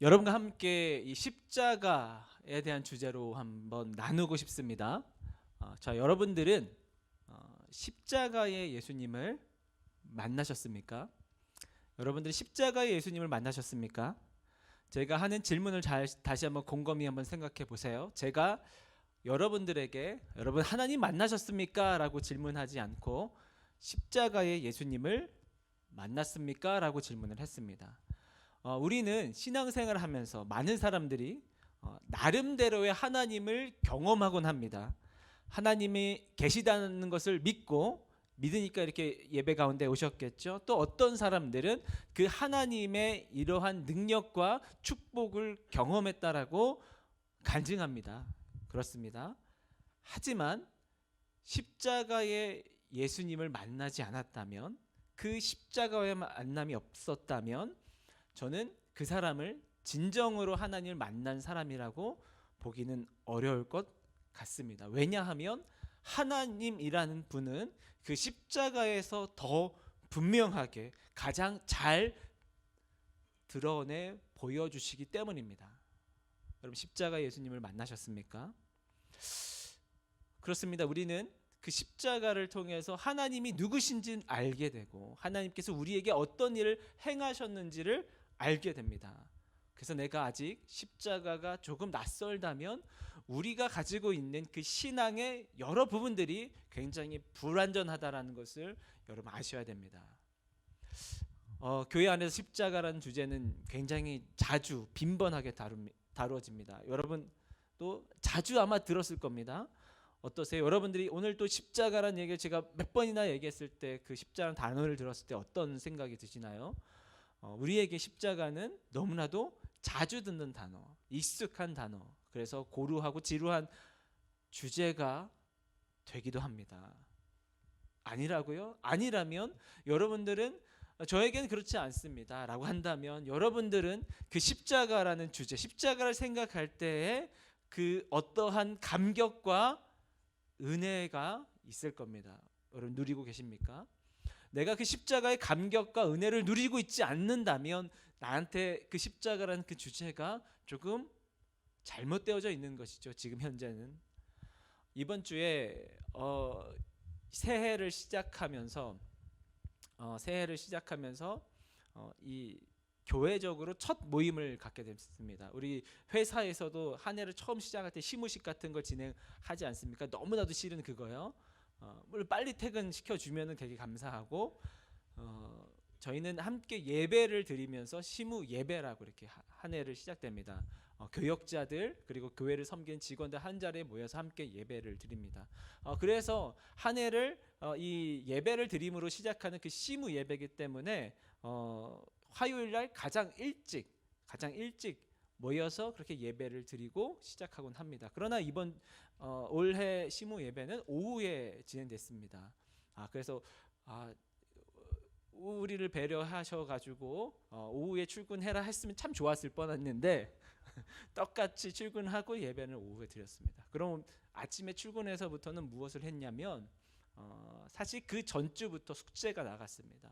여러분과 함께 이 십자가에 대한 주제로 한번 나누고 싶습니다. 자, 여러분들은 십자가의 예수님을 만나셨습니까? 여러분들이 십자가의 예수님을 만나셨습니까? 제가 하는 질문을 다시 한번 곰곰이 한번 생각해 보세요. 제가 여러분들에게 여러분 하나님 만나셨습니까? 라고 질문하지 않고 십자가의 예수님을 만났습니까? 라고 질문을 했습니다. 우리는 신앙생활을 하면서 많은 사람들이 나름대로의 하나님을 경험하곤 합니다. 하나님이 계시다는 것을 믿고 믿으니까 이렇게 예배 가운데 오셨겠죠. 또 어떤 사람들은 그 하나님의 이러한 능력과 축복을 경험했다라고 간증합니다. 그렇습니다. 하지만 십자가의 예수님을 만나지 않았다면, 그 십자가의 만남이 없었다면 저는 그 사람을 진정으로 하나님을 만난 사람이라고 보기는 어려울 것 같습니다. 왜냐하면 하나님이라는 분은 그 십자가에서 더 분명하게 가장 잘 드러내 보여주시기 때문입니다. 여러분 십자가 예수님을 만나셨습니까? 그렇습니다. 우리는 그 십자가를 통해서 하나님이 누구신지 알게 되고 하나님께서 우리에게 어떤 일을 행하셨는지를 알게 됩니다. 그래서 내가 아직 십자가가 조금 낯설다면 우리가 가지고 있는 그 신앙의 여러 부분들이 굉장히 불완전하다라는 것을 여러분 아셔야 됩니다. 교회 안에서 십자가라는 주제는 굉장히 자주 빈번하게 다루어집니다. 여러분 또 자주 아마 들었을 겁니다. 어떠세요? 여러분들이 오늘 또 십자가라는 얘기를 제가 몇 번이나 얘기했을 때 그 십자가라는 단어를 들었을 때 어떤 생각이 드시나요? 우리에게 십자가는 너무나도 자주 듣는 단어, 익숙한 단어, 그래서 고루하고 지루한 주제가 되기도 합니다. 아니라고요? 아니라면 여러분들은 저에겐 그렇지 않습니다 라고 한다면 여러분들은 그 십자가라는 주제, 십자가를 생각할 때에 그 어떠한 감격과 은혜가 있을 겁니다. 여러분 누리고 계십니까? 내가 그 십자가의 감격과 은혜를 누리고 있지 않는다면 나한테 그 십자가라는 그 주제가 조금 잘못되어져 있는 것이죠. 지금 현재는 이번 주에 새해를 시작하면서 이 교회적으로 첫 모임을 갖게 됐습니다. 우리 회사에서도 한 해를 처음 시작할 때 시무식 같은 걸 진행하지 않습니까? 너무나도 싫은 그거요. 물론 빨리 퇴근시켜 주면은 되게 감사하고 저희는 함께 예배를 드리면서 시무 예배라고 이렇게 한 해를 시작됩니다. 교역자들 그리고 교회를 섬기는 직원들 한 자리에 모여서 함께 예배를 드립니다. 그래서 한 해를 이 예배를 드림으로 시작하는 그 시무 예배이기 때문에 화요일 날 가장 일찍 모여서 그렇게 예배를 드리고 시작하곤 합니다. 그러나 이번 올해 시무 예배는 오후에 진행됐습니다. 그래서 우리를 배려하셔가지고 오후에 출근해라 했으면 참 좋았을 뻔했는데 똑같이 출근하고 예배는 오후에 드렸습니다. 그럼 아침에 출근해서부터는 무엇을 했냐면 사실 그 전주부터 숙제가 나갔습니다.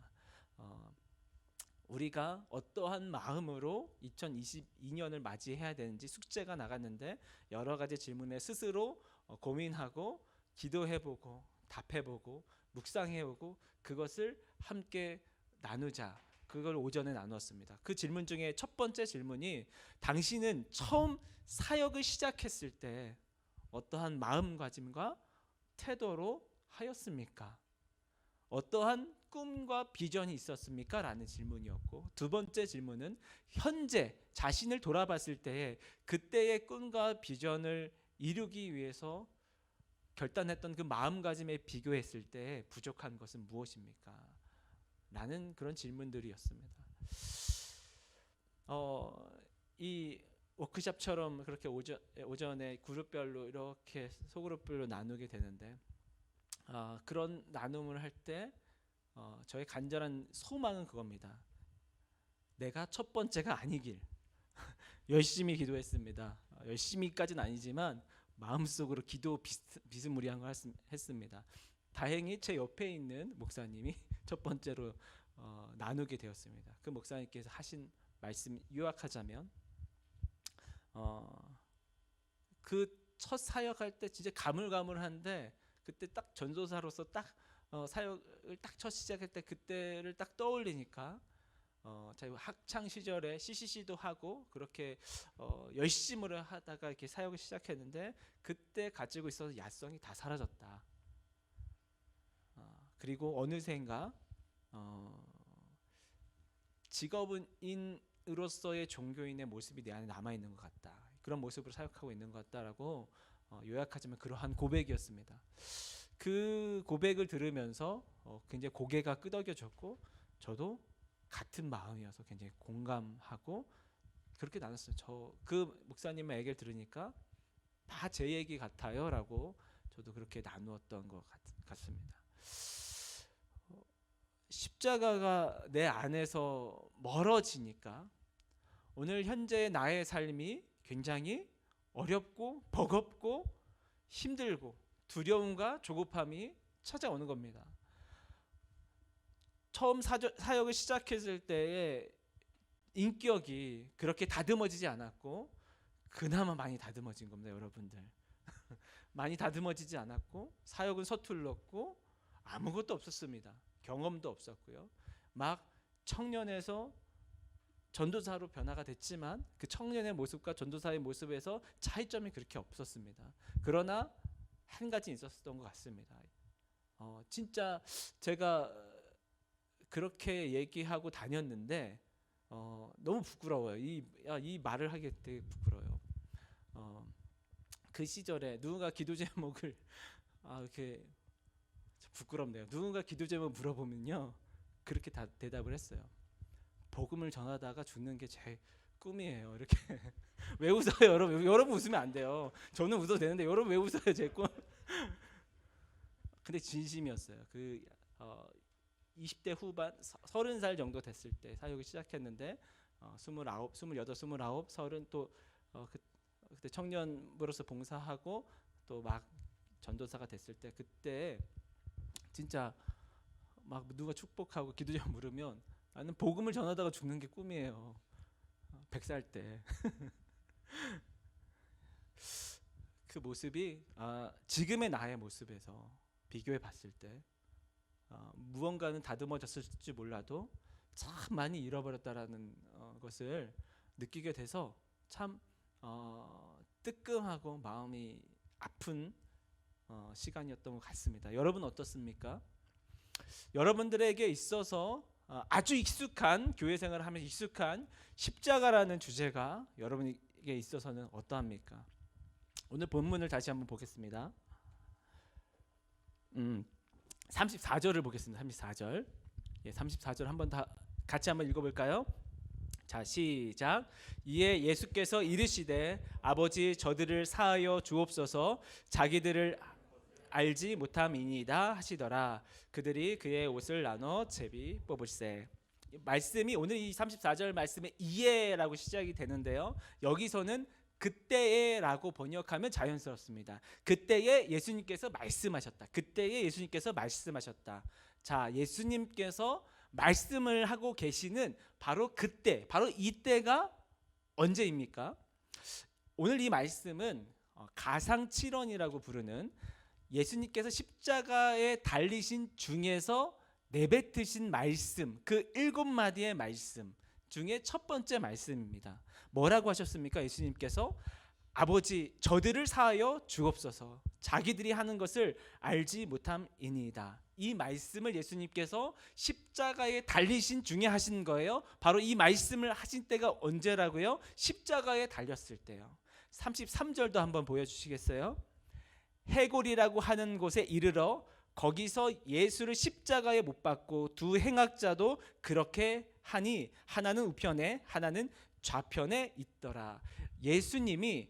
우리가 어떠한 마음으로 2022년을 맞이해야 되는지 숙제가 나갔는데 여러 가지 질문에 스스로 고민하고 기도해보고 답해보고 묵상해오고 그것을 함께 나누자. 그걸 오전에 나눴습니다. 그 질문 중에 첫 번째 질문이 당신은 처음 사역을 시작했을 때 어떠한 마음가짐과 태도로 하였습니까? 어떠한 꿈과 비전이 있었습니까? 라는 질문이었고 두 번째 질문은 현재 자신을 돌아봤을 때에 그때의 꿈과 비전을 이루기 위해서 결단했던 그 마음가짐에 비교했을 때 부족한 것은 무엇입니까? 라는 그런 질문들이었습니다. 이 워크숍처럼 그렇게 오전에 그룹별로 이렇게 소그룹별로 나누게 되는데 그런 나눔을 할 때 저의 간절한 소망은 그겁니다. 내가 첫 번째가 아니길 열심히 기도했습니다. 열심히까지는 아니지만 마음속으로 기도 비스무리한 걸 했습니다. 다행히 제 옆에 있는 목사님이 첫 번째로 나누게 되었습니다. 그 목사님께서 하신 말씀 요약하자면 그 첫 사역할 때 진짜 가물가물한데 그때 딱 전도사로서 딱 사역을 딱 첫 시작할 때 그때를 딱 떠올리니까 자기 학창 시절에 CCC도 하고 그렇게 열심으로 하다가 이렇게 사역을 시작했는데 그때 가지고 있어서 야성이 다 사라졌다. 그리고 어느샌가 직업인으로서의 종교인의 모습이 내 안에 남아 있는 것 같다. 그런 모습으로 사역하고 있는 것 같다라고 요약하자면 그러한 고백이었습니다. 그 고백을 들으면서 굉장히 고개가 끄덕여졌고 저도 같은 마음이어서 굉장히 공감하고 그렇게 나눴어요. 저 그 목사님의 얘기를 들으니까 다 제 얘기 같아요라고 저도 그렇게 나누었던 것 같습니다. 십자가가 내 안에서 멀어지니까 오늘 현재의 나의 삶이 굉장히 어렵고 버겁고 힘들고 두려움과 조급함이 찾아오는 겁니다. 처음 사역을 시작했을 때의 인격이 그렇게 다듬어지지 않았고 그나마 많이 다듬어진 겁니다, 여러분들. 많이 다듬어지지 않았고 사역은 서툴렀고 아무것도 없었습니다. 경험도 없었고요. 막 청년에서 전도사로 변화가 됐지만 그 청년의 모습과 전도사의 모습에서 차이점이 그렇게 없었습니다. 그러나 한 가지 있었던 것 같습니다. 진짜 제가 그렇게 얘기하고 다녔는데 너무 부끄러워요. 이 말을 하기 되게 부끄러워요. 그 시절에 누군가 기도 제목을 이렇게 부끄럽네요. 누군가 기도 제목 물어보면요 그렇게 다 대답을 했어요. 복음을 전하다가 죽는 게 제 꿈이에요. 이렇게. 왜 웃어요, 여러분? 여러분 웃으면 안 돼요. 저는 웃어도 되는데 여러분 왜 웃어요, 제 꿈? 근데 진심이었어요. 20대 후반 30살 정도 됐을 때 사역을 시작했는데 29, 29, 30 또 그때 청년으로서 봉사하고 또 막 전도사가 됐을 때 그때 진짜 막 누가 축복하고 기도 좀 물으면 나는 복음을 전하다가 죽는 게 꿈이에요. 100살 때. 그 모습이 지금의 나의 모습에서 비교해 봤을 때 무언가는 다듬어졌을지 몰라도 참 많이 잃어버렸다라는 것을 느끼게 돼서 참 뜨끔하고 마음이 아픈 시간이었던 것 같습니다. 여러분 어떻습니까? 여러분들에게 있어서 아주 익숙한 교회 생활을 하면서 익숙한 십자가라는 주제가 여러분에게 있어서는 어떠합니까? 오늘 본문을 다시 한번 보겠습니다. 34절을 보겠습니다. 34절. 34절 한번 다 같이 한번 읽어볼까요? 자, 시작. 이에 예수께서 이르시되 아버지 저들을 사하여 주옵소서 자기들을 알지 못함이니이다 하시더라. 그들이 그의 옷을 나눠 제비 뽑을세. 말씀이 오늘 이 34절 말씀에 이에라고 시작이 되는데요. 여기서는 그때에라고 번역하면 자연스럽습니다. 그때에 예수님께서 말씀하셨다. 그때에 예수님께서 말씀하셨다. 자, 예수님께서 말씀을 하고 계시는 바로 그때, 바로 이때가 언제입니까? 오늘 이 말씀은 가상칠언이라고 부르는 예수님께서 십자가에 달리신 중에서 내뱉으신 말씀, 그 7마디의 말씀 중에 첫 번째 말씀입니다. 뭐라고 하셨습니까? 예수님께서 아버지 저들을 사하여 주옵소서 자기들이 하는 것을 알지 못함이니이다. 이 말씀을 예수님께서 십자가에 달리신 중에 하신 거예요. 바로 이 말씀을 하신 때가 언제라고요? 십자가에 달렸을 때요. 33절도 한번 보여주시겠어요? 해골이라고 하는 곳에 이르러 거기서 예수를 십자가에 못 박고 두 행악자도 그렇게 하니 하나는 우편에 하나는 좌편에 있더라. 예수님이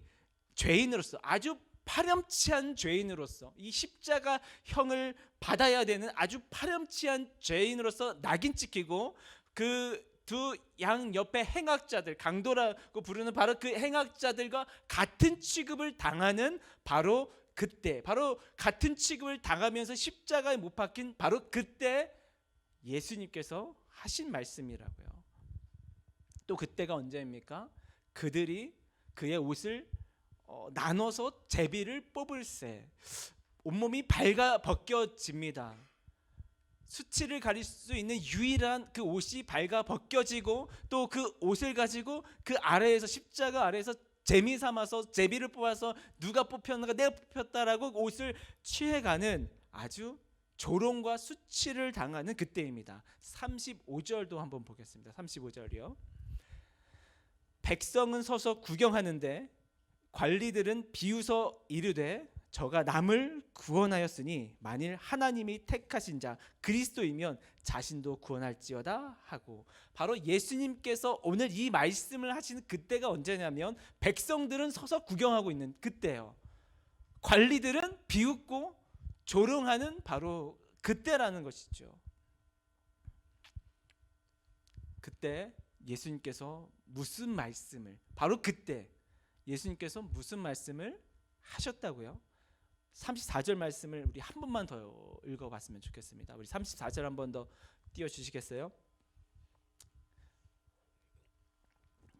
죄인으로서 아주 파렴치한 죄인으로서 이 십자가형을 받아야 되는 아주 파렴치한 죄인으로서 낙인 찍히고 그 두 양 옆에 행악자들 강도라고 부르는 바로 그 행악자들과 같은 취급을 당하는 바로 그때 바로 같은 취급을 당하면서 십자가에 못 박힌 바로 그때 예수님께서 하신 말씀이라고요. 또 그때가 언제입니까? 그들이 그의 옷을 나눠서 제비를 뽑을새. 온몸이 발가 벗겨집니다. 수치를 가릴 수 있는 유일한 그 옷이 발가 벗겨지고, 또 그 옷을 가지고 그 아래에서, 십자가 아래에서 재미 삼아서 제비를 뽑아서 누가 뽑혔는가, 내가 뽑혔다라고 옷을 취해가는 아주 조롱과 수치를 당하는 그때입니다. 35절도 한번 보겠습니다. 35절이요. 백성은 서서 구경하는데 관리들은 비웃어 이르되 저가 남을 구원하였으니 만일 하나님이 택하신 자 그리스도이면 자신도 구원할지어다 하고, 바로 예수님께서 오늘 이 말씀을 하시는 그때가 언제냐면 백성들은 서서 구경하고 있는 그때예요. 관리들은 비웃고 조롱하는 바로 그때라는 것이죠. 그때 예수님께서 무슨 말씀을, 바로 그때 예수님께서 무슨 말씀을 하셨다고요? 34절 말씀을 우리 한 번만 더 읽어봤으면 좋겠습니다. 우리 34절 한 번 더 띄워주시겠어요?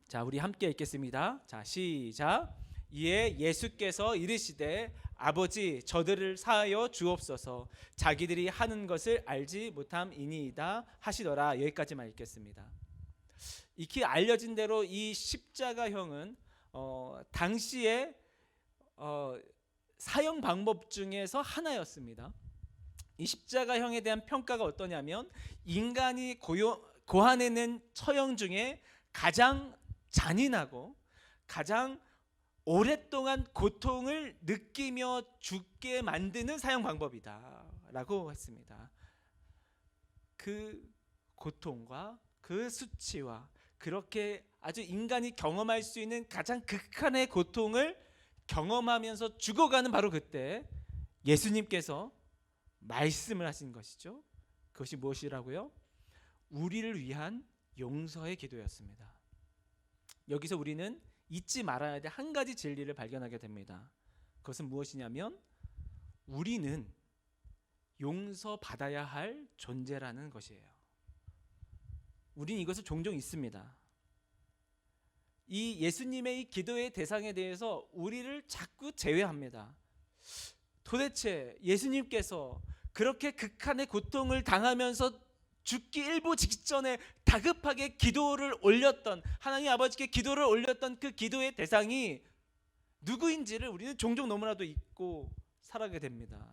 자, 우리 함께 읽겠습니다. 자, 시작. 이에 예수께서 이르시되 아버지 저들을 사하여 주옵소서 자기들이 하는 것을 알지 못함이니이다 하시더라. 여기까지만 읽겠습니다. 익히 알려진 대로 이 십자가형은 당시에 사형 방법 중에서 하나였습니다. 이 십자가형에 대한 평가가 어떠냐면 인간이 고안해낸 처형 중에 가장 잔인하고 가장 오랫동안 고통을 느끼며 죽게 만드는 사형 방법이다라고 했습니다. 그 고통과 그 수치와 그렇게 아주 인간이 경험할 수 있는 가장 극한의 고통을 경험하면서 죽어가는 바로 그때 예수님께서 말씀을 하신 것이죠. 그것이 무엇이라고요? 우리를 위한 용서의 기도였습니다. 여기서 우리는 잊지 말아야 될 한 가지 진리를 발견하게 됩니다. 그것은 무엇이냐면 우리는 용서받아야 할 존재라는 것이에요. 우리는 이것을 종종 잊습니다. 이 예수님의 이 기도의 대상에 대해서 우리를 자꾸 제외합니다. 도대체 예수님께서 그렇게 극한의 고통을 당하면서 죽기 일보 직전에 다급하게 기도를 올렸던, 하나님 아버지께 기도를 올렸던 그 기도의 대상이 누구인지를 우리는 종종 너무나도 잊고 살아가게 됩니다.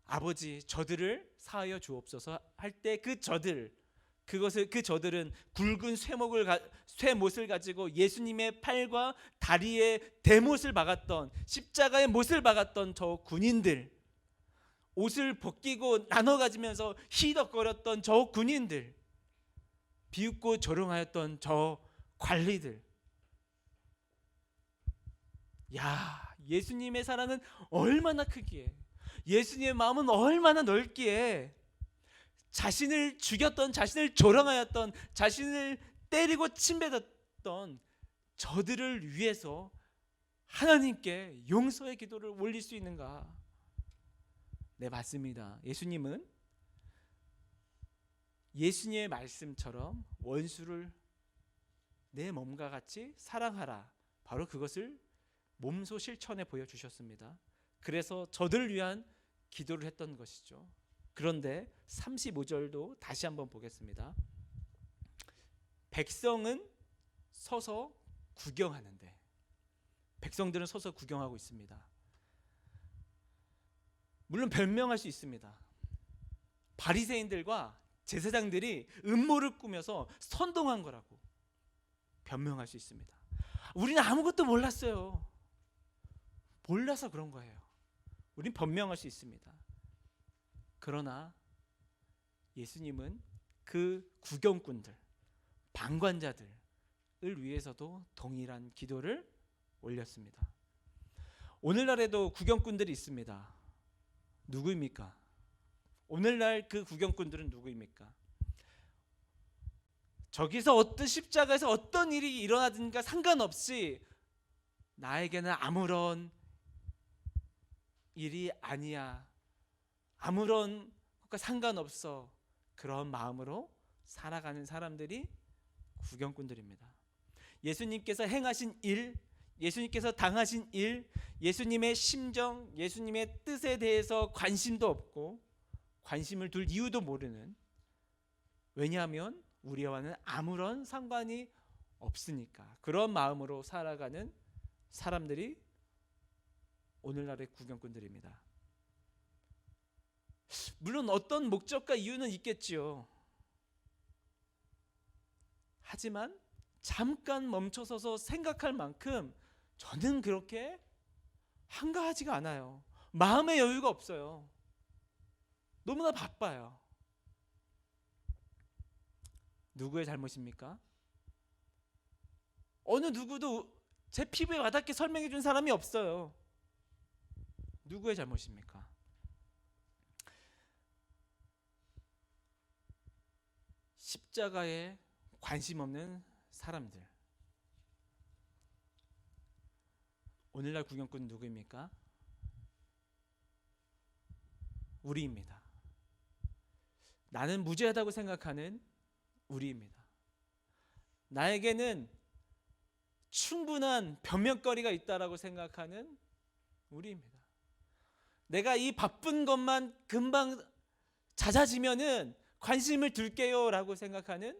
아버지 저들을 사하여 주옵소서 할 때 그 저들, 그 저들은 굵은 쇠못을 가지고 예수님의 팔과 다리에 대못을 박았던, 십자가의 못을 박았던 저 군인들, 옷을 벗기고 나눠 가지면서 희덕거렸던 저 군인들, 비웃고 조롱하였던 저 관리들. 야, 예수님의 사랑은 얼마나 크기에, 예수님의 마음은 얼마나 넓기에 자신을 죽였던, 자신을 조롱하였던, 자신을 때리고 침뱉었던 저들을 위해서 하나님께 용서의 기도를 올릴 수 있는가? 네, 맞습니다. 예수님은 예수님의 말씀처럼 원수를 내 몸과 같이 사랑하라, 바로 그것을 몸소 실천해 보여주셨습니다. 그래서 저들을 위한 기도를 했던 것이죠. 그런데 35절도 다시 한번 보겠습니다. 백성은 서서 구경하는데, 백성들은 서서 구경하고 있습니다. 물론 변명할 수 있습니다. 바리새인들과 제사장들이 음모를 꾸며서 선동한 거라고 변명할 수 있습니다. 우리는 아무것도 몰랐어요. 몰라서 그런 거예요. 우린 변명할 수 있습니다. 그러나 예수님은 그 구경꾼들, 방관자들을 위해서도 동일한 기도를 올렸습니다. 오늘날에도 구경꾼들이 있습니다. 누구입니까? 오늘날 그 구경꾼들은 누구입니까? 저기서 어떤 십자가에서 어떤 일이 일어나든가 상관없이 나에게는 아무런 일이 아니야, 아무런 것과 상관없어, 그런 마음으로 살아가는 사람들이 구경꾼들입니다. 예수님께서 행하신 일, 예수님께서 당하신 일, 예수님의 심정, 예수님의 뜻에 대해서 관심도 없고 관심을 둘 이유도 모르는, 왜냐하면 우리와는 아무런 상관이 없으니까 그런 마음으로 살아가는 사람들이 오늘날의 구경꾼들입니다. 물론 어떤 목적과 이유는 있겠지요. 하지만 잠깐 멈춰서서 생각할 만큼 저는 그렇게 한가하지가 않아요. 마음의 여유가 없어요. 너무나 바빠요. 누구의 잘못입니까? 어느 누구도 제 피부에 와닿게 설명해 준 사람이 없어요. 누구의 잘못입니까? 십자가에 관심 없는 사람들. 오늘날 구경꾼 누구입니까? 우리입니다. 나는 무죄하다고 생각하는 우리입니다. 나에게는 충분한 변명거리가 있다라고 생각하는 우리입니다. 내가 이 바쁜 것만 금방 잦아지면은 관심을 둘게요 라고 생각하는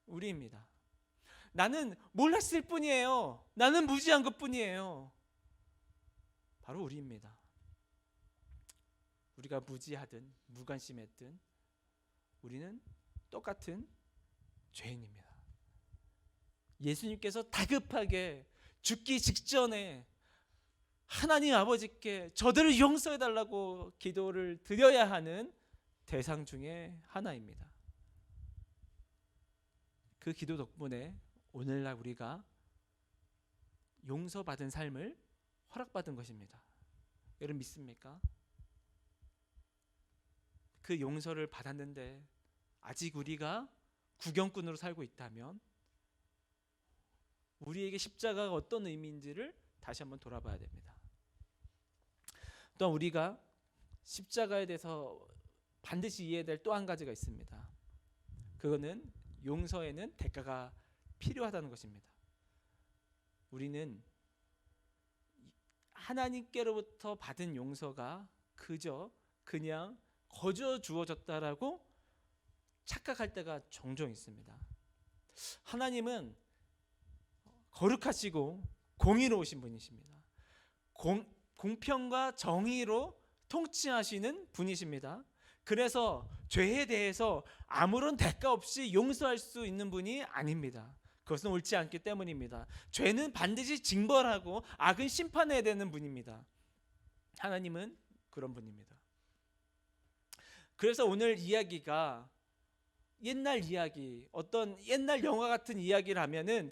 우리입니다. 나는 몰랐을 뿐이에요. 나는 무지한 것 뿐이에요. 바로 우리입니다. 우리가 무지하든 무관심했든 우리는 똑같은 죄인입니다. 예수님께서 다급하게 죽기 직전에 하나님 아버지께 저들을 용서해달라고 기도를 드려야 하는 대상 중에 하나입니다. 그 기도 덕분에 오늘날 우리가 용서받은 삶을 허락받은 것입니다. 여러분 믿습니까? 그 용서를 받았는데 아직 우리가 구경꾼으로 살고 있다면 우리에게 십자가가 어떤 의미인지를 다시 한번 돌아봐야 됩니다. 또한 우리가 십자가에 대해서 반드시 이해해야 될 또 한 가지가 있습니다. 그거는 용서에는 대가가 필요하다는 것입니다. 우리는 하나님께로부터 받은 용서가 그냥 거저 주어졌다라고 착각할 때가 종종 있습니다. 하나님은 거룩하시고 공의로우신 분이십니다. 공평과 정의로 통치하시는 분이십니다. 그래서 죄에 대해서 아무런 대가 없이 용서할 수 있는 분이 아닙니다. 그것은 옳지 않기 때문입니다. 죄는 반드시 징벌하고 악은 심판해야 되는 분입니다. 하나님은 그런 분입니다. 그래서 오늘 이야기가 옛날 이야기, 어떤 옛날 영화 같은 이야기를 하면은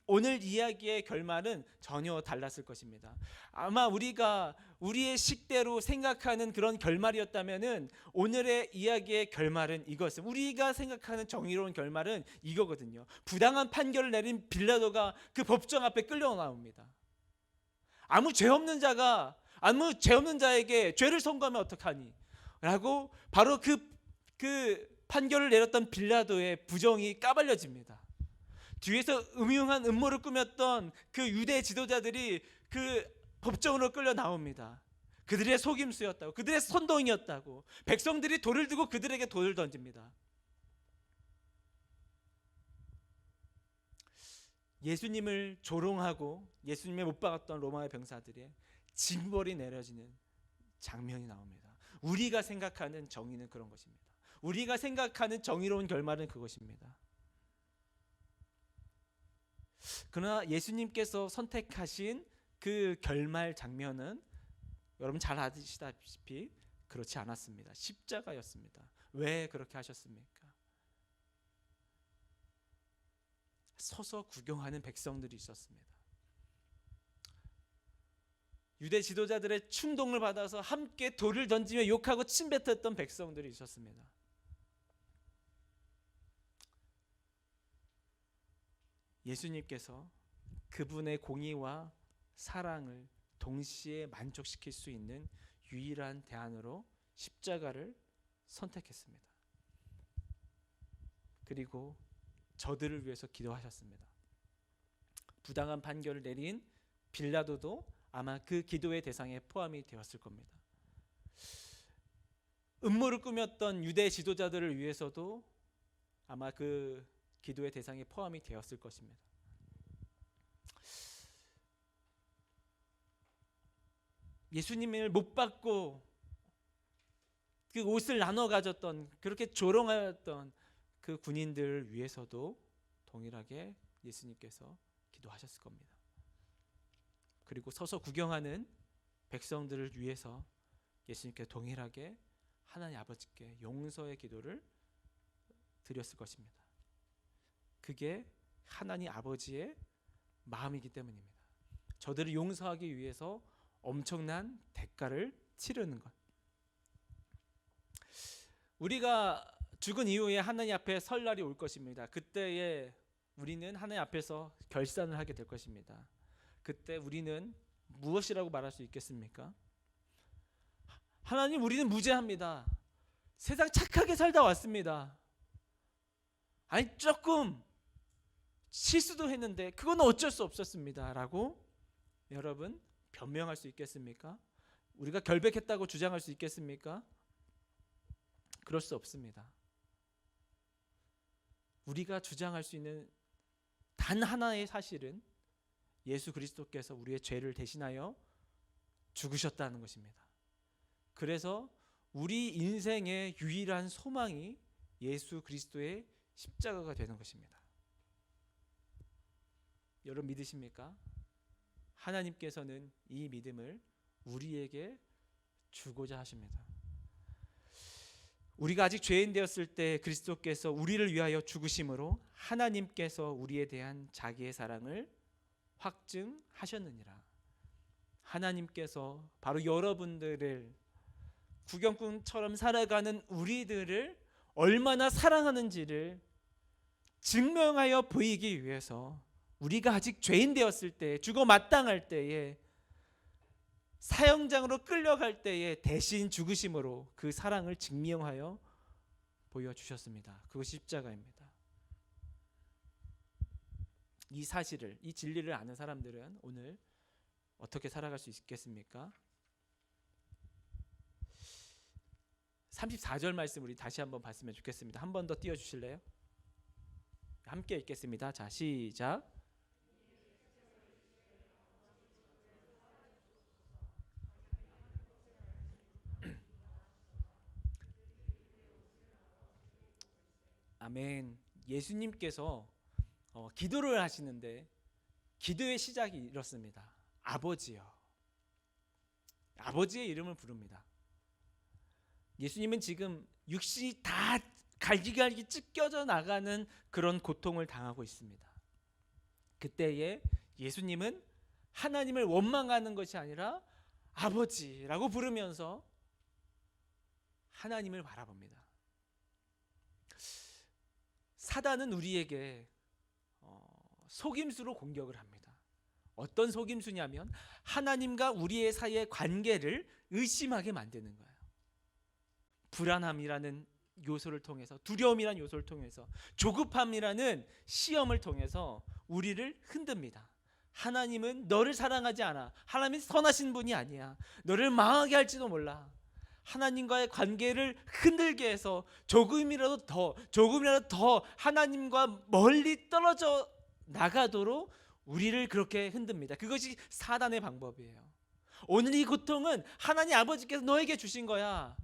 오늘 이야기의 결말은 전혀 달랐을 것입니다. 아마 우리가 우리의 식대로 생각하는 그런 결말이었다면은 오늘의 이야기의 결말은 이것은, 우리가 생각하는 정의로운 결말은 이거거든요. 부당한 판결을 내린 빌라도가 그 법정 앞에 끌려 나옵니다. 아무 죄 없는 자에게 죄를 선고하면 어떡하니? 라고 바로 그 판결을 내렸던 빌라도의 부정이 까발려집니다. 뒤에서 음흉한 음모를 꾸몄던 그 유대 지도자들이 그 법정으로 끌려 나옵니다. 그들의 속임수였다고, 그들의 선동이었다고, 백성들이 돌을 들고 그들에게 돌을 던집니다. 예수님을 조롱하고 예수님을 못 박았던 로마의 병사들의 징벌이 내려지는 장면이 나옵니다. 우리가 생각하는 정의는 그런 것입니다. 우리가 생각하는 정의로운 결말은 그것입니다. 그러나 예수님께서 선택하신 그 결말 장면은 여러분 잘 아시다시피 그렇지 않았습니다. 십자가였습니다. 왜 그렇게 하셨습니까? 서서 구경하는 백성들이 있었습니다. 유대 지도자들의 충동을 받아서 함께 돌을 던지며 욕하고 침뱉었던 백성들이 있었습니다. 예수님께서 그분의 공의와 사랑을 동시에 만족시킬 수 있는 유일한 대안으로 십자가를 선택했습니다. 그리고 저들을 위해서 기도하셨습니다. 부당한 판결을 내린 빌라도도 아마 그 기도의 대상에 포함이 되었을 겁니다. 음모를 꾸몄던 유대 지도자들을 위해서도 아마 그 기도의 대상에 포함이 되었을 것입니다. 예수님을 못 받고 그 옷을 나눠 가졌던, 그렇게 조롱하였던 그 군인들을 위해서도 동일하게 예수님께서 기도하셨을 겁니다. 그리고 서서 구경하는 백성들을 위해서 예수님께 동일하게 하나님 아버지께 용서의 기도를 드렸을 것입니다. 그게 하나님 아버지의 마음이기 때문입니다. 저들을 용서하기 위해서 엄청난 대가를 치르는 것. 우리가 죽은 이후에 하나님 앞에 설 날이 올 것입니다. 그때에 우리는 하나님 앞에서 결산을 하게 될 것입니다. 그때 우리는 무엇이라고 말할 수 있겠습니까? 하나님, 우리는 무죄합니다. 세상 착하게 살다 왔습니다. 아니, 조금 실수도 했는데 그건 어쩔 수 없었습니다 라고 여러분 변명할 수 있겠습니까? 우리가 결백했다고 주장할 수 있겠습니까? 그럴 수 없습니다. 우리가 주장할 수 있는 단 하나의 사실은 예수 그리스도께서 우리의 죄를 대신하여 죽으셨다는 것입니다. 그래서 우리 인생의 유일한 소망이 예수 그리스도의 십자가가 되는 것입니다. 여러분 믿으십니까? 하나님께서는 이 믿음을 우리에게 주고자 하십니다. 우리가 아직 죄인 되었을 때 그리스도께서 우리를 위하여 죽으심으로 하나님께서 우리에 대한 자기의 사랑을 확증하셨느니라. 하나님께서 바로 여러분들을, 구경꾼처럼 살아가는 우리들을 얼마나 사랑하는지를 증명하여 보이기 위해서 우리가 아직 죄인 되었을 때, 죽어 마땅할 때에, 사형장으로 끌려갈 때에 대신 죽으심으로 그 사랑을 증명하여 보여주셨습니다. 그것이 십자가입니다. 이 사실을, 이 진리를 아는 사람들은 오늘 어떻게 살아갈 수 있겠습니까? 34절 말씀 우리 다시 한번 봤으면 좋겠습니다. 한 번 더 띄워주실래요? 함께 읽겠습니다. 자, 시작. 아멘. 예수님께서 기도를 하시는데 기도의 시작이 이렇습니다. 아버지여. 아버지의 이름을 부릅니다. 예수님은 지금 육신이 다 갈기갈기 찢겨져 나가는 그런 고통을 당하고 있습니다. 그때에 예수님은 하나님을 원망하는 것이 아니라 아버지라고 부르면서 하나님을 바라봅니다. 사단은 우리에게 속임수로 공격을 합니다. 어떤 속임수냐면 하나님과 우리의 사이의 관계를 의심하게 만드는 거예요. 불안함이라는 요소를 통해서, 두려움이라는 요소를 통해서, 조급함이라는 시험을 통해서 우리를 흔듭니다. 하나님은 너를 사랑하지 않아. 하나님은 선하신 분이 아니야. 너를 망하게 할지도 몰라. 하나님과의 관계를 흔들게 해서 조금이라도 더 하나님과 멀리 떨어져 나가도록 우리를 그렇게 흔듭니다. 그것이 사단의 방법이에요. 오늘 이 고통은 하나님 아버지께서 너에게 주신 거야.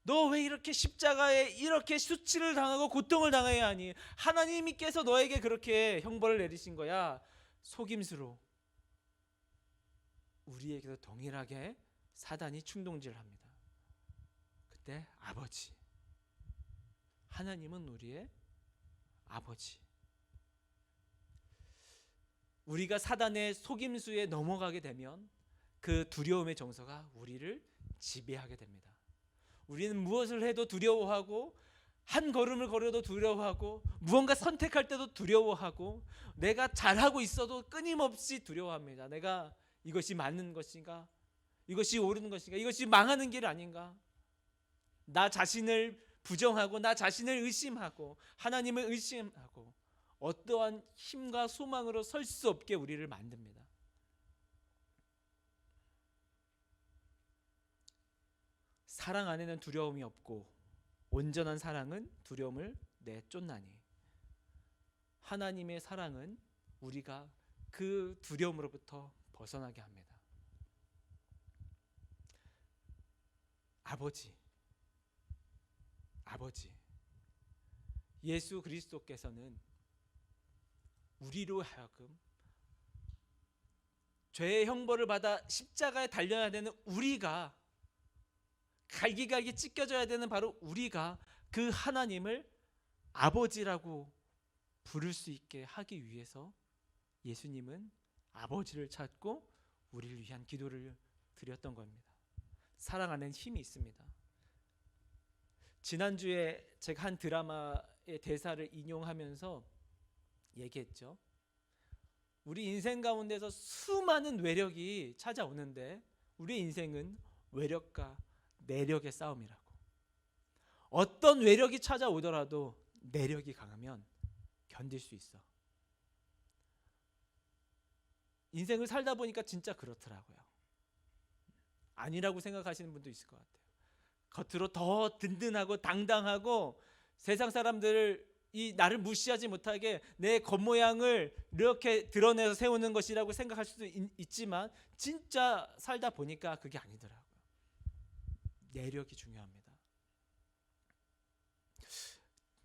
너 왜 이렇게 십자가에 이렇게 수치를 당하고 고통을 당해야 하니? 하나님께서 너에게 그렇게 형벌을 내리신 거야. 속임수로 우리에게도 동일하게 사단이 충동질을 합니다. 그때 아버지, 하나님은 우리의 아버지. 우리가 사단의 속임수에 넘어가게 되면 그 두려움의 정서가 우리를 지배하게 됩니다. 우리는 무엇을 해도 두려워하고, 한 걸음을 걸어도 두려워하고, 무언가 선택할 때도 두려워하고, 내가 잘하고 있어도 끊임없이 두려워합니다. 내가 이것이 맞는 것인가? 이것이 옳은 것인가? 이것이 망하는 길 아닌가? 나 자신을 부정하고 나 자신을 의심하고 하나님을 의심하고 어떠한 힘과 소망으로 설 수 없게 우리를 만듭니다. 사랑 안에는 두려움이 없고 온전한 사랑은 두려움을 내쫓나니 하나님의 사랑은 우리가 그 두려움으로부터 벗어나게 합니다. 아버지 예수 그리스도께서는 우리로 하여금 죄의 형벌을 받아 십자가에 달려야 되는 우리가 갈기갈기 찢겨져야 되는 바로 우리가 그 하나님을 아버지라고 부를 수 있게 하기 위해서 예수님은 아버지를 찾고 우리를 위한 기도를 드렸던 겁니다. 사랑 안에는 힘이 있습니다. 지난주에 제가 한 드라마의 대사를 인용하면서 얘기했죠. 우리 인생 가운데서 수많은 외력이 찾아오는데 우리 인생은 외력과 내력의 싸움이라고. 어떤 외력이 찾아오더라도 내력이 강하면 견딜 수 있어. 인생을 살다 보니까 진짜 그렇더라고요. 아니라고 생각하시는 분도 있을 것 같아요. 겉으로 더 든든하고 당당하고 세상 사람들이 나를 무시하지 못하게 내 겉모양을 이렇게 드러내서 세우는 것이라고 생각할 수도 있지만 진짜 살다 보니까 그게 아니더라고요. 내력이 중요합니다.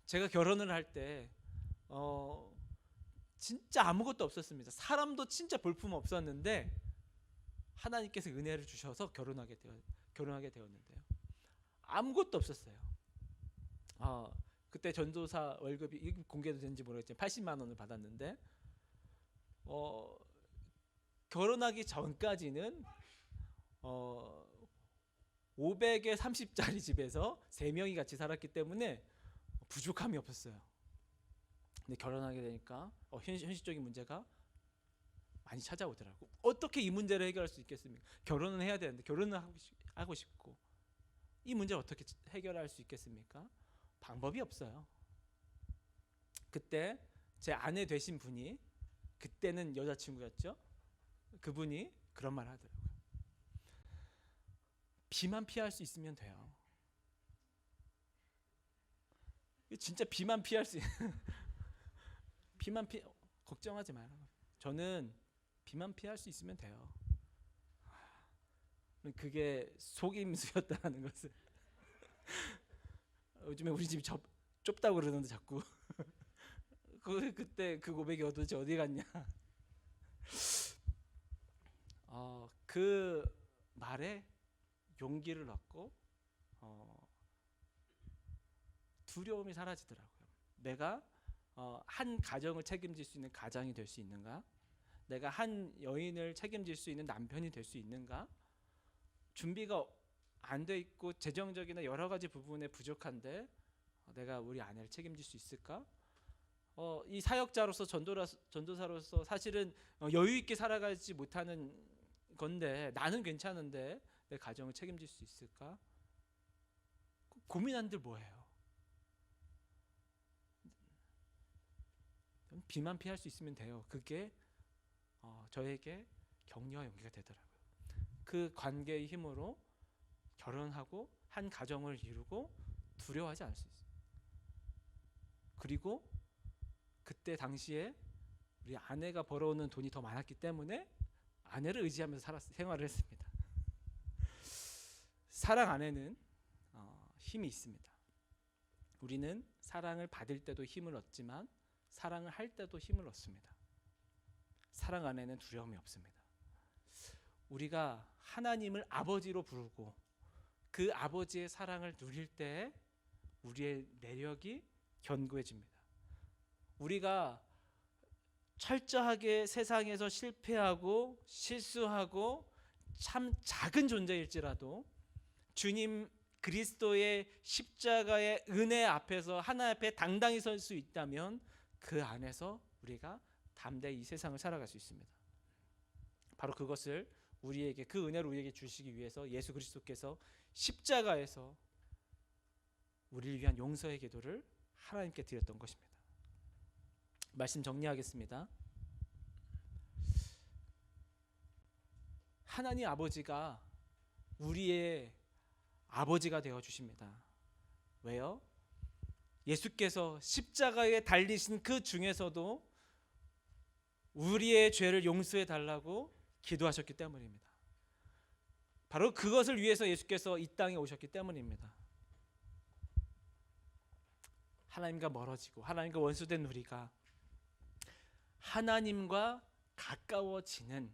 제가 결혼을 할 때 진짜 아무것도 없었습니다. 사람도 진짜 볼품 없었는데 하나님께서 은혜를 주셔서 결혼하게 되었는데요. 아무것도 없었어요. 그때 전도사 월급이 공개도 되는지 모르겠지만 80만 원을 받았는데 결혼하기 전까지는 500에 30짜리 집에서 3명이 같이 살았기 때문에 부족함이 없었어요. 근데 결혼하게 되니까 현실적인 문제가 많이 찾아오더라고. 어떻게 이 문제를 해결할 수 있겠습니까? 결혼은 해야 되는데 결혼은 하고 싶고 이 문제를 어떻게 해결할 수 있겠습니까? 방법이 없어요. 그때 제 아내 되신 분이, 그때는 여자친구였죠. 그분이 그런 말 하더라고요. 비만 피할 수 있으면 돼요. 진짜 비만 피할 수 걱정하지 마라. 저는 비만 피할 수 있으면 돼요. 그게 속임수였다는 것을 요즘에 우리 집이 좁다고 그러는데 자꾸 그때 그 고백이 도대체 어디 갔냐. 그 말에 용기를 얻고 두려움이 사라지더라고요. 내가 한 가정을 책임질 수 있는 가장이 될 수 있는가? 내가 한 여인을 책임질 수 있는 남편이 될 수 있는가? 준비가 안 돼 있고 재정적이나 여러 가지 부분에 부족한데 내가 우리 아내를 책임질 수 있을까? 이 사역자로서 전도사로서 사실은 여유 있게 살아가지 못하는 건데 나는 괜찮은데 내 가정을 책임질 수 있을까? 고민한들 뭐예요? 비만 피할 수 있으면 돼요. 그게 저에게 격려와 용기가 되더라고요. 그 관계의 힘으로 결혼하고 한 가정을 이루고 두려워하지 않을 수 있어요. 그리고 그때 당시에 우리 아내가 벌어오는 돈이 더 많았기 때문에 아내를 의지하면서 생활을 했습니다. 사랑 안에는 힘이 있습니다. 우리는 사랑을 받을 때도 힘을 얻지만 사랑을 할 때도 힘을 얻습니다. 사랑 안에는 두려움이 없습니다. 우리가 하나님을 아버지로 부르고 그 아버지의 사랑을 누릴 때 우리의 내력이 견고해집니다. 우리가 철저하게 세상에서 실패하고 실수하고 참 작은 존재일지라도 주님 그리스도의 십자가의 은혜 앞에서 하나님 앞에 당당히 설 수 있다면 그 안에서 우리가 담대히 이 세상을 살아갈 수 있습니다. 바로 그것을 우리에게, 그 은혜를 우리에게 주시기 위해서 예수 그리스도께서 십자가에서 우리를 위한 용서의 기도를 하나님께 드렸던 것입니다. 말씀 정리하겠습니다. 하나님 아버지가 우리의 아버지가 되어 주십니다. 왜요? 예수께서 십자가에 달리신 그 중에서도 우리의 죄를 용서해 달라고 기도하셨기 때문입니다. 바로 그것을 위해서 예수께서 이 땅에 오셨기 때문입니다. 하나님과 멀어지고 하나님과 원수된 우리가 하나님과 가까워지는,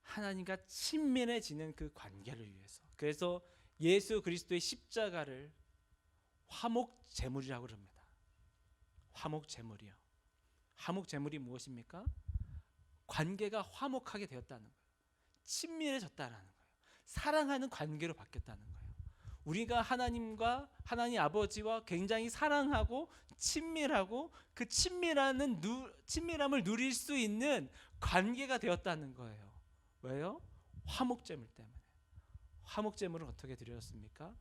하나님과 친밀해지는 그 관계를 위해서, 그래서 예수 그리스도의 십자가를 화목제물이라고 그럽니다. 화목제물이요. 화목제물이 무엇입니까? 관계가 화목하게 되었다는 거예요. 친밀해졌다는 거예요. 사랑하는 관계로 바뀌었다는 거예요. 우리가 하나님 아버지와 굉장히 사랑하고 친밀하고 그 친밀함을 누릴 수 있는 관계가 되었다는 거예요. 왜요? 화목제물 때문에. 화목제물은 어떻게 드렸습니까?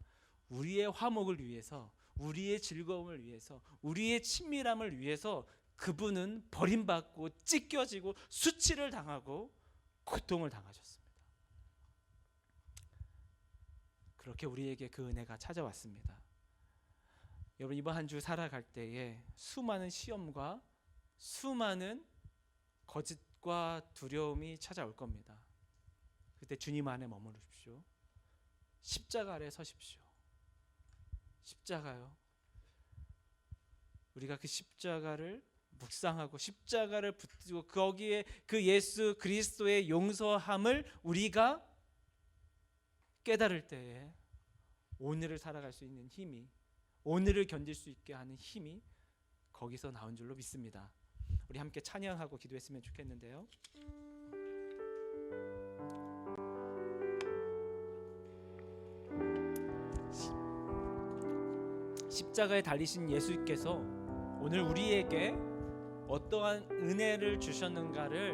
우리의 화목을 위해서, 우리의 즐거움을 위해서, 우리의 친밀함을 위해서 그분은 버림받고 찢겨지고 수치를 당하고 고통을 당하셨습니다. 그렇게 우리에게 그 은혜가 찾아왔습니다. 여러분, 이번 한 주 살아갈 때에 수많은 시험과 수많은 거짓과 두려움이 찾아올 겁니다. 그때 주님 안에 머무르십시오. 십자가 아래 서십시오. 십자가요. 우리가 그 십자가를 묵상하고 십자가를 붙들고 거기에 그 예수 그리스도의 용서함을 우리가 깨달을 때에 오늘을 살아갈 수 있는 힘이, 오늘을 견딜 수 있게 하는 힘이 거기서 나온 줄로 믿습니다. 우리 함께 찬양하고 기도했으면 좋겠는데요. 십자가에 달리신 예수께서 오늘 우리에게 어떠한 은혜를 주셨는가를,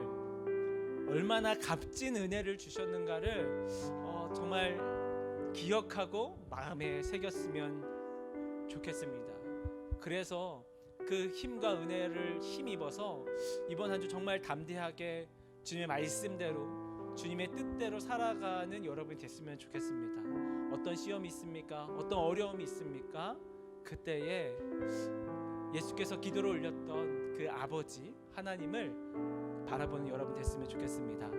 얼마나 값진 은혜를 주셨는가를 정말 기억하고 마음에 새겼으면 좋겠습니다. 그래서 그 힘과 은혜를 힘입어서 이번 한 주 정말 담대하게 주님의 말씀대로, 주님의 뜻대로 살아가는 여러분이 됐으면 좋겠습니다. 어떤 시험이 있습니까? 어떤 어려움이 있습니까? 그때에 예수께서 기도로 올렸던 그 아버지 하나님을 바라보는 여러분 됐으면 좋겠습니다.